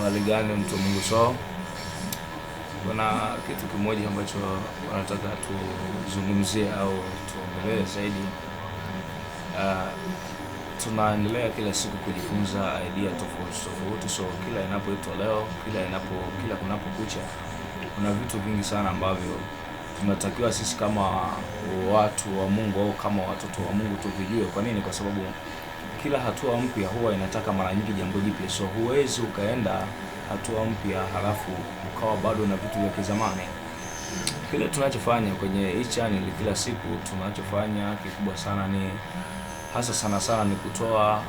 Hali gani mtu wa Mungu? So kuna kitu kimoja ambacho wanataka tuzungumzie au tuongelee zaidi. Tunaendelea kila siku kujifunza idea tofauti, so kila inapoitwa leo, kila kunapokucha, kuna vitu vingi sana ambavyo tunatakiwa sisi kama watu wa Mungu au kama watoto wa Mungu tuvijue. Kwa nini? Kwa sababu kila hatua mpya huwa inataka mara nyingi jambo jipya. So huwezi ukaenda hatua mpya halafu ukawa bado na vitu vya kizamani. Kile tunachofanya kwenye hii channel kila siku, tunachofanya kikubwa sana ni sana ni kutoa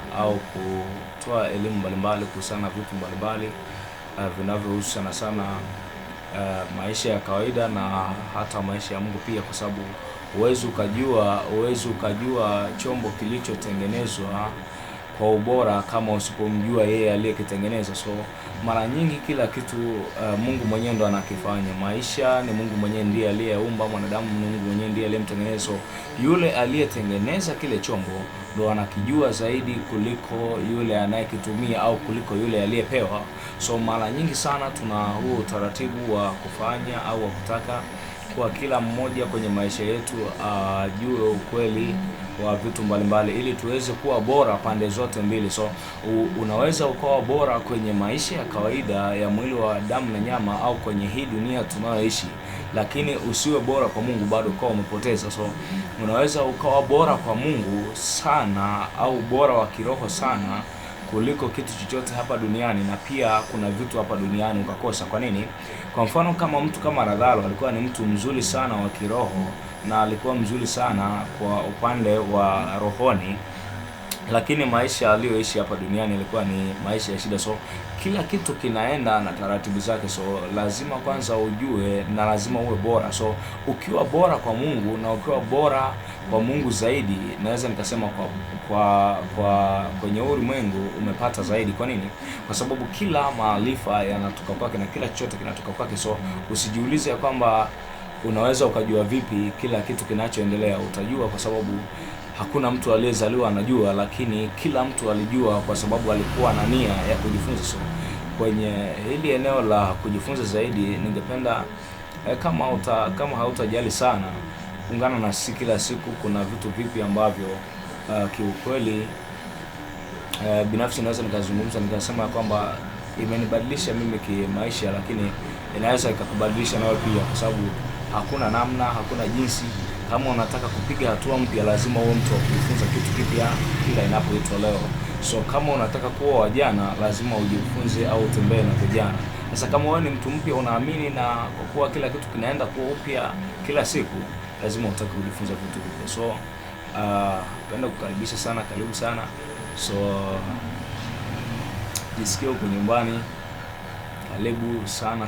elimu mbalimbali kuhusiana na vitu mbalimbali vinavyohusu sana maisha ya kawaida na hata maisha ya Mungu pia, kwa sababu huwezi ukajua chombo kilichotengenezwa kwa ubora kama usipomjua yeye aliyekitengeneza. So mara nyingi kila kitu Mungu mwenyewe ndo anakifanya. Maisha ni Mungu mwenyewe ndiye aliyeumba, mwanadamu ni Mungu mwenyewe ndiye aliyemtengeneza. So yule aliyetengeneza kile chombo ndo anakijua zaidi kuliko yule anayekitumia au kuliko yule aliyepewa. So mara nyingi sana tuna huo utaratibu wa kufanya au wa kutaka kwa kila mmoja kwenye maisha yetu ajue ukweli wa vitu mbalimbali ili tuweze kuwa bora pande zote mbili. So unaweza ukawa bora kwenye maisha ya kawaida ya mwili wa damu na nyama au kwenye hii dunia tunayoishi, lakini usiwe bora kwa Mungu, bado ukawa umepoteza. So unaweza ukawa bora kwa Mungu sana au bora wa kiroho sana kuliko kitu chochote hapa duniani, na pia kuna vitu hapa duniani ukakosa. Kwa nini? Kwa mfano kama mtu kama Lazaro alikuwa ni mtu mzuri sana wa kiroho na alikuwa mzuri sana kwa upande wa rohoni, lakini maisha aliyoishi hapa duniani ilikuwa ni maisha ya shida. So kila kitu kinaenda na taratibu zake. So lazima kwanza ujue na lazima uwe bora. So ukiwa bora kwa Mungu na ukiwa bora kwa Mungu zaidi, naweza nikasema kwa kwenye ulimwengu umepata zaidi. Kwa nini? Kwa sababu kila maarifa yanatoka kwake na kila chochote kinatoka kwake. So usijiulize kwamba unaweza ukajua vipi kila kitu kinachoendelea. Utajua kwa sababu hakuna mtu aliyezaliwa anajua, lakini kila mtu alijua kwa sababu alikuwa na nia ya kujifunza. So kwenye hili eneo la kujifunza zaidi, ningependa kama hautajali sana, ungana na sisi kila siku. Kuna vitu vipi ambavyo kiukweli binafsi naweza nikazungumza nikasema kwamba imenibadilisha mimi kimaisha, lakini inaweza ikakubadilisha nawe pia, kwa sababu hakuna namna, hakuna jinsi. Kama unataka kupiga hatua mpya, lazima uwe mtu wa kujifunza kitu kipya kila inapoitwa leo. So kama unataka kuwa wajana, lazima ujifunze au utembee na vijana. Sasa kama wewe ni mtu mpya, unaamini na kwa kuwa kila kitu kinaenda kuwa upya kila siku, lazima utake kujifunza vitu vipya. So napenda kukaribisha sana, karibu sana. So jisikie uko nyumbani, karibu sana.